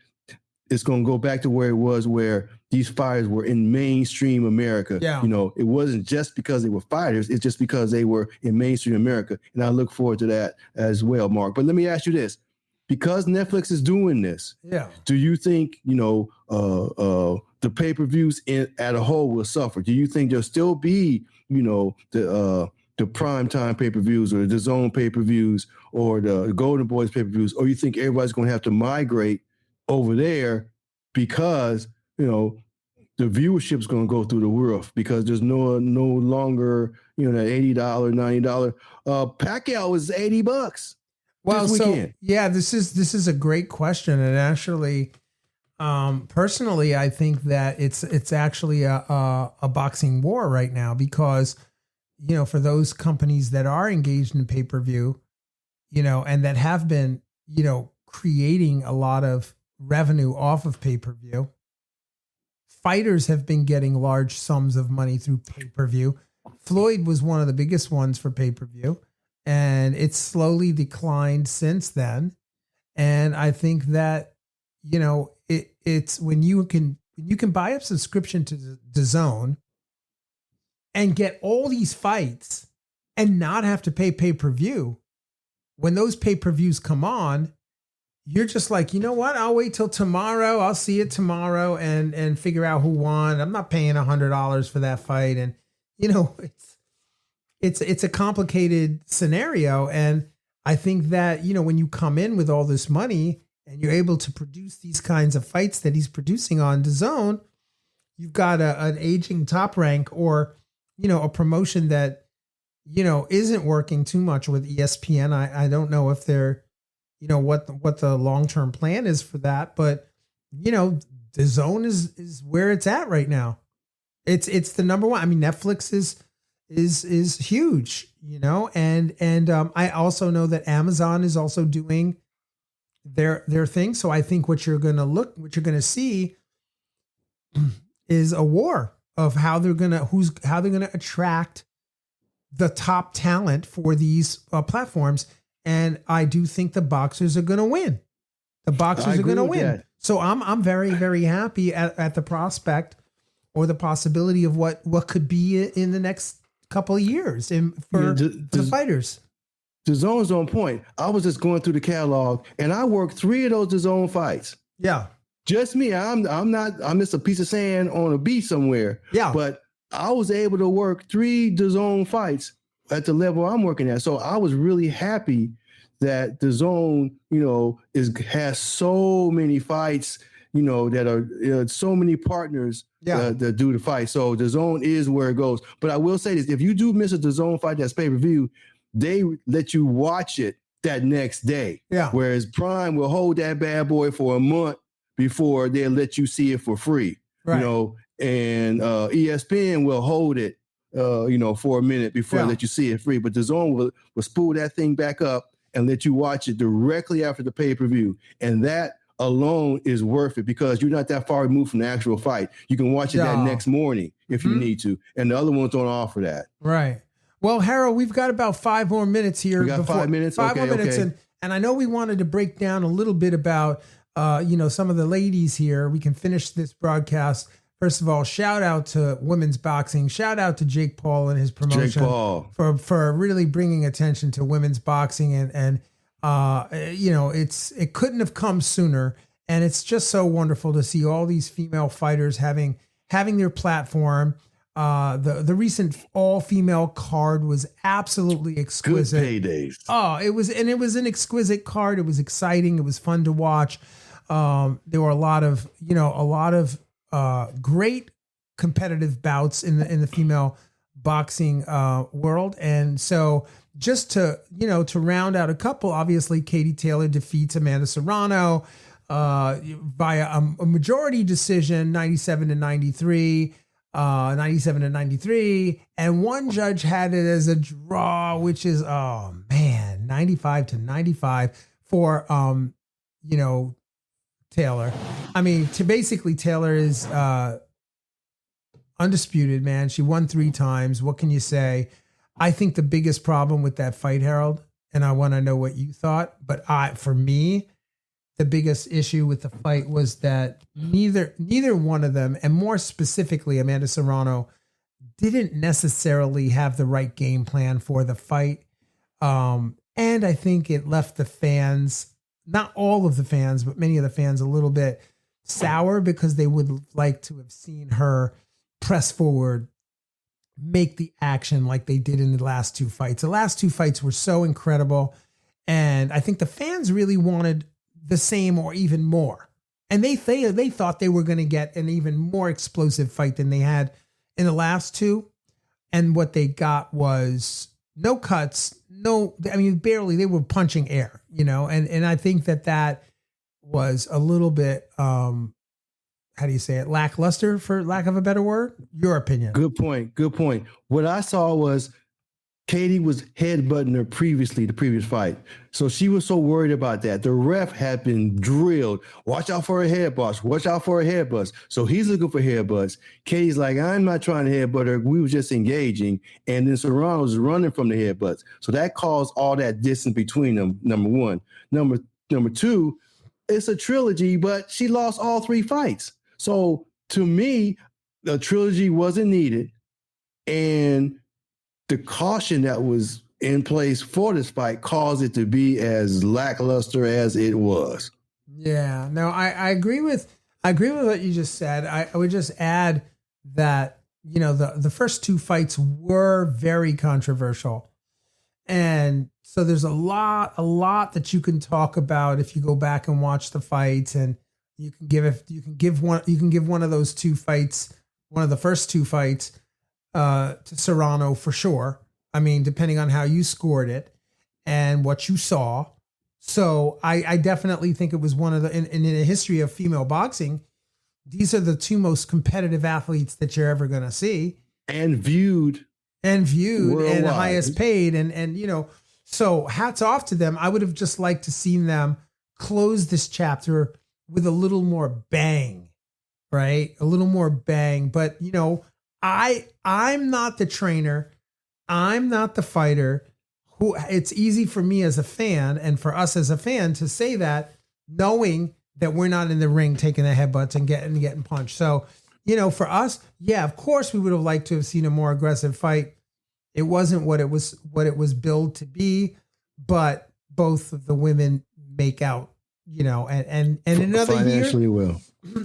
it's going to go back to where it was, where these fighters were in mainstream America. Yeah. It wasn't just because they were fighters. It's just because they were in mainstream America. And I look forward to that as well, Mark. But let me ask you this. Because Netflix is doing this, do you think, the pay-per-views at a whole will suffer? Do you think there'll still be, the primetime pay-per-views or the DAZN pay-per-views or the Golden Boys pay-per-views, or you think everybody's going to have to migrate over there because, the viewership is going to go through the roof because there's no longer, that $80, $90. Pacquiao is $80. Well, this is a great question, and actually, personally, I think that it's actually a boxing war right now, because for those companies that are engaged in pay-per-view, and that have been creating a lot of revenue off of pay-per-view, fighters have been getting large sums of money through pay-per-view. Floyd was one of the biggest ones for pay-per-view. And it's slowly declined since then. And I think that, it's when you can buy a subscription to the Zone and get all these fights and not have to pay pay-per-view. When those pay-per-views come on, you're just like, you know what? I'll wait till tomorrow. I'll see it tomorrow and figure out who won. I'm not paying $100 for that fight. And, it's a complicated scenario. And I think that, when you come in with all this money and you're able to produce these kinds of fights that he's producing on DAZN, you've got an aging Top Rank or, a promotion that, isn't working too much with ESPN. I don't know if they're, what the long-term plan is for that, but DAZN is where it's at right now. It's the number one. I mean, Netflix is huge, and I also know that Amazon is also doing their thing. So I think what you're going to see is a war of how they're going to attract the top talent for these platforms. And I do think the boxers are going to win. The boxers are going to win. That. So I'm very, very happy at the prospect or the possibility of what could be in the next couple of years for the fighters. The Zone's on point. I was just going through the catalog and I worked 3 of those DAZN fights. Yeah. Just me. I'm just a piece of sand on a beach somewhere. Yeah. But I was able to work 3 DAZN fights at the level I'm working at. So I was really happy that DAZN, has so many fights, that are so many partners that do the fight. So DAZN is where it goes. But I will say this, if you do miss a DAZN fight that's pay-per-view, they let you watch it that next day. Yeah. Whereas Prime will hold that bad boy for a month before they'll let you see it for free. Right. And ESPN will hold it for a minute before I let you see it free. But DAZN will spool that thing back up and let you watch it directly after the pay-per-view. And that alone is worth it because you're not that far removed from the actual fight. You can watch it that next morning if you need to. And the other ones don't offer that. Right. Well, Harold, we've got about 5 more minutes here. We got 5 minutes? Five more minutes. And I know we wanted to break down a little bit about, some of the ladies here. We can finish this broadcast. First of all, shout out to women's boxing. Shout out to Jake Paul and his promotion for really bringing attention to women's boxing. And it couldn't have come sooner. And it's just so wonderful to see all these female fighters having their platform. The recent all-female card was absolutely exquisite. Good paydays. Oh, it was an exquisite card. It was exciting. It was fun to watch. There were a lot of great competitive bouts in the female boxing world. And so just to round out a couple, obviously Katie Taylor defeats Amanda Serrano via a majority decision, 97-93. 97-93, and one judge had it as a draw, which is 95-95 for Taylor. I mean, Taylor is undisputed, man. She won 3 times. What can you say? I think the biggest problem with that fight, Harold, and I want to know what you thought, but for me, the biggest issue with the fight was that neither one of them, and more specifically Amanda Serrano, didn't necessarily have the right game plan for the fight. And I think it left the fans, not all of the fans, but many of the fans, a little bit sour because they would like to have seen her press forward, make the action like they did in the last 2 fights. The last 2 fights were so incredible. And I think the fans really wanted the same or even more. And they thought they were going to get an even more explosive fight than they had in the last 2. And what they got was no cuts, barely. They were punching air, and I think that was a little bit, how do you say it? Lackluster, for lack of a better word. Your opinion. Good point. What I saw was Katie was headbutting her the previous fight. So she was so worried about that. The ref had been drilled. Watch out for her headbutts. Watch out for her headbutts. So he's looking for headbutts. Katie's like, I'm not trying to headbutt her. We were just engaging. And then Serrano was running from the headbutts. So that caused all that distance between them, number one. Number two, it's a trilogy, but she lost all 3 fights. So to me, the trilogy wasn't needed. And the caution that was in place for this fight caused it to be as lackluster as it was. Yeah, no, I agree with what you just said. I would just add that, you know, the first 2 fights were very controversial. And so there's a lot that you can talk about if you go back and watch the fights, and you can give one of those 2 fights, one of the first 2 fights, to Serrano for sure. I mean, depending on how you scored it and what you saw. So I definitely think it was one of the, in the history of female boxing, these are the 2 most competitive athletes that you're ever going to see. And viewed worldwide. And highest paid. And, you know, so hats off to them. I would have just liked to seen them close this chapter with a little more bang, right? A little more bang. But, you know, I'm not the trainer. I'm not the fighter. Who it's easy for me as a fan and for us as a fan to say that, knowing that we're not in the ring taking the headbutts and getting punched. So, you know, for us, yeah, of course we would have liked to have seen a more aggressive fight. It wasn't what it was billed to be, but both of the women make out, you know, and in another financially year, well.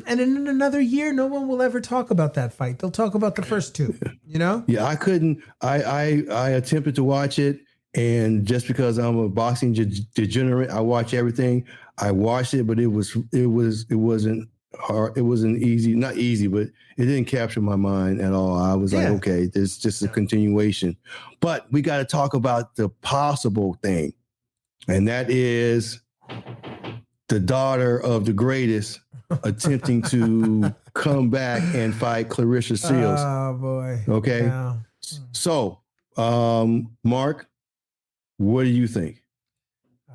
And in another year, no one will ever talk about that fight. They'll talk about the first 2, you know? Yeah, I couldn't. I attempted to watch it, and just because I'm a boxing degenerate, I watch everything. I watched it, but it wasn't hard. It wasn't easy, not easy, but it didn't capture my mind at all. I was like, okay, this is just a continuation. But we got to talk about the possible thing, and that is the daughter of the greatest attempting to come back and fight Clarissa Shields. Oh boy. Okay. Yeah. So, Mark, what do you think?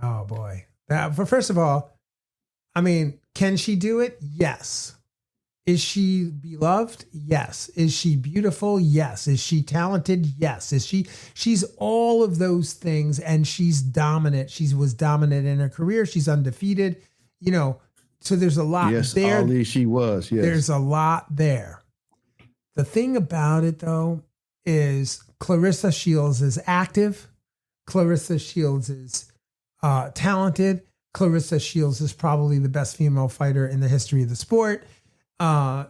Oh boy. First of all, I mean, can she do it? Yes. Is she beloved? Yes. Is she beautiful? Yes. Is she talented? Yes. She's all of those things, and she's dominant. She was dominant in her career. She's undefeated, you know, so there's a lot there. Ali, she was. Yes. There's a lot there. The thing about it, though, is Clarissa Shields is active. Clarissa Shields is talented. Clarissa Shields is probably the best female fighter in the history of the sport.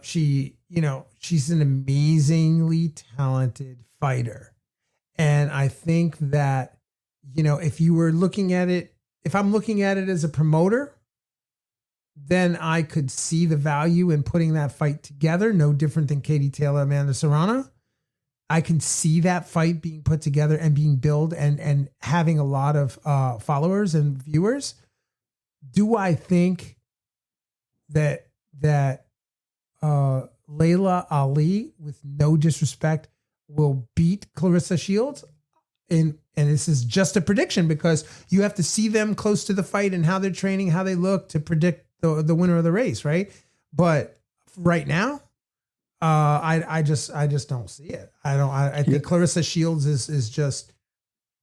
She's an amazingly talented fighter. And I think that, you know, if I'm looking at it as a promoter, then I could see the value in putting that fight together. No different than Katie Taylor, Amanda Serrano. I can see that fight being put together and being billed and having a lot of followers and viewers. Do I think that Layla Ali, with no disrespect, will beat Clarissa Shields? And this is just a prediction, because you have to see them close to the fight and how they're training, how they look to predict the winner of the race, right? But right now, I just don't see it. I think Clarissa Shields is just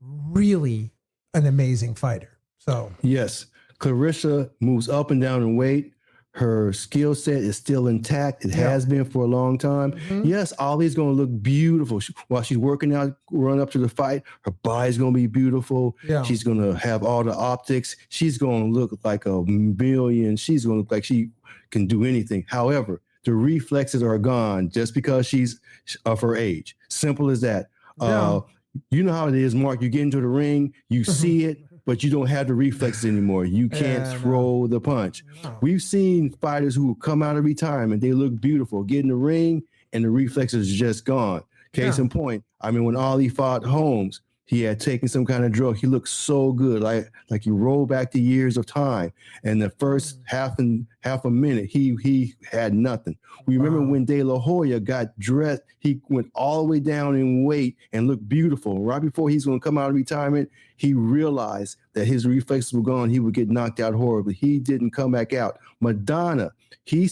really an amazing fighter. So yes, Clarissa moves up and down in weight. Her skill set is still intact. It has been for a long time. Mm-hmm. Yes, Ali's going to look beautiful. While she's working out, run up to the fight, her body's going to be beautiful. Yeah. She's going to have all the optics. She's going to look like a million. She's going to look like she can do anything. However, the reflexes are gone just because she's of her age. Simple as that. Yeah. You know how it is, Mark. You get into the ring, you see it, but you don't have the reflexes anymore. You can't throw the punch. No. We've seen fighters who come out of retirement. They look beautiful, get in the ring, and the reflexes are just gone. Case in point, I mean, when Ali fought Holmes, he had taken some kind of drug. He looked so good, like he rolled back the years of time. And the first half a minute, he had nothing. We remember when De La Hoya got dressed, he went all the way down in weight and looked beautiful. Right before he's going to come out of retirement, he realized that his reflexes were gone. He would get knocked out horribly. He didn't come back out. Madonna, he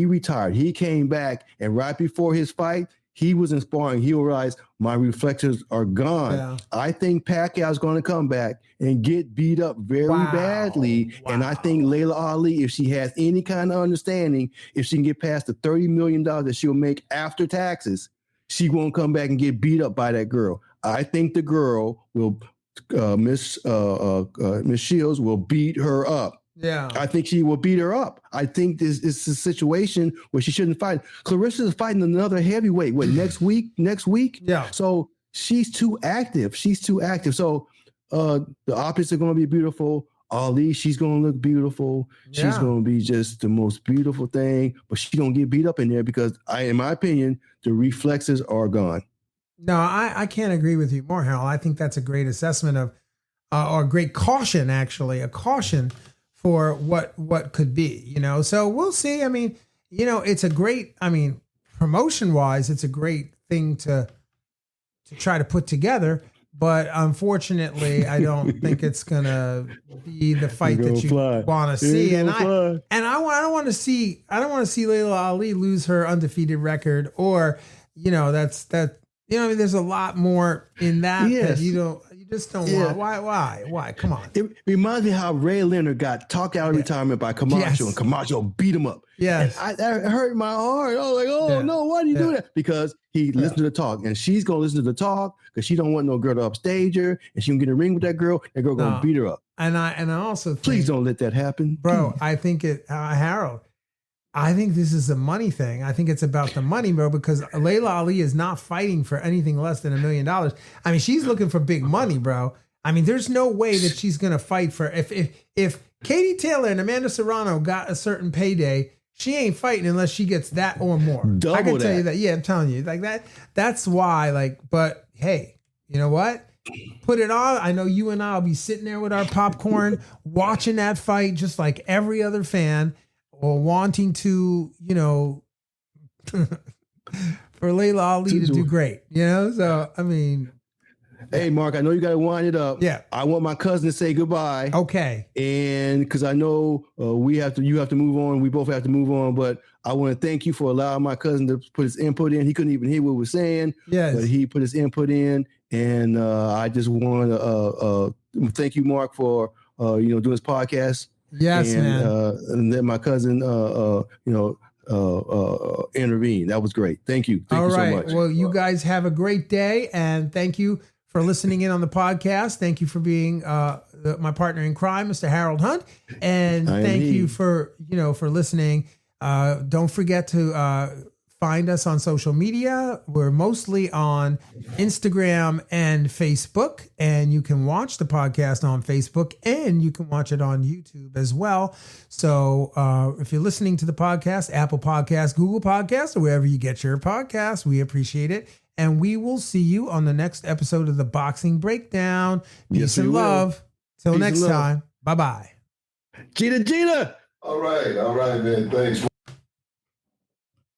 retired. He came back, and right before his fight, he was in sparring, he realized my reflexes are gone. Yeah. I think Pacquiao's going to come back and get beat up very badly. And I think Layla Ali, if she has any kind of understanding, if she can get past the $30 million that she'll make after taxes, she won't come back and get beat up by that girl. I think the girl will, Miss Shields will beat her up. Yeah. I think she will beat her up. I think this is a situation where she shouldn't fight. Clarissa is fighting another heavyweight. What, next week? Yeah. So she's too active. So the opposites are going to be beautiful. Ali, she's going to look beautiful. Yeah. She's going to be just the most beautiful thing, but she's going to get beat up in there because in my opinion, the reflexes are gone. No, I can't agree with you more, Harold. I think that's a great assessment of, or a great caution, actually, a caution for what could be, you know. So we'll see. I mean, you know, it's a great, I mean, promotion wise, it's a great thing to try to put together. But unfortunately, I don't think it's gonna be the fight that you want to see. And I don't want to see Layla Ali lose her undefeated record, or you know, that. You know, I mean, there's a lot more in that that you just don't want. Why? Come on. It reminds me how Ray Leonard got talked out of retirement by Camacho, and Camacho beat him up. Yes. And that hurt my heart. I was like, oh no, why do you do that? Because he listened to the talk, and she's gonna listen to the talk because she don't want no girl to upstage her, and she can get a ring with that girl. That girl gonna beat her up. And I also think, please don't let that happen, bro. I think Harold. I think this is a money thing. I think it's about the money, bro, because Layla Ali is not fighting for anything less than $1 million. I mean, she's looking for big money, bro. I mean, there's no way that she's going to fight for, if Katie Taylor and Amanda Serrano got a certain payday, she ain't fighting unless she gets that or more. Double I can that. tell you that. Yeah, I'm telling you like that. That's why, like, but hey, you know what? Put it on. I know you and I'll be sitting there with our popcorn watching that fight just like every other fan. Or wanting to, you know, for Layla Ali to do great, you know? So, I mean. Hey, Mark, I know you got to wind it up. Yeah. I want my cousin to say goodbye. Okay. And because I know you have to move on. We both have to move on. But I want to thank you for allowing my cousin to put his input in. He couldn't even hear what we were saying. Yes. But he put his input in. And I just want to thank you, Mark, for, doing this podcast. Yes, man. And then my cousin, intervened. That was great. Thank you. Thank you so much. Well, you guys have a great day, and thank you for listening in on the podcast. Thank you for being my partner in crime, Mr. Harold Hunt, and thank you for listening. Don't forget to find us on social media. We're mostly on Instagram and Facebook, and you can watch the podcast on Facebook, and you can watch it on YouTube as well. So if you're listening to the podcast, Apple Podcasts, Google Podcasts, or wherever you get your podcasts, we appreciate it. And we will see you on the next episode of the Boxing Breakdown. Peace and love. Till next time. Bye-bye. Gina. All right, man. Thanks.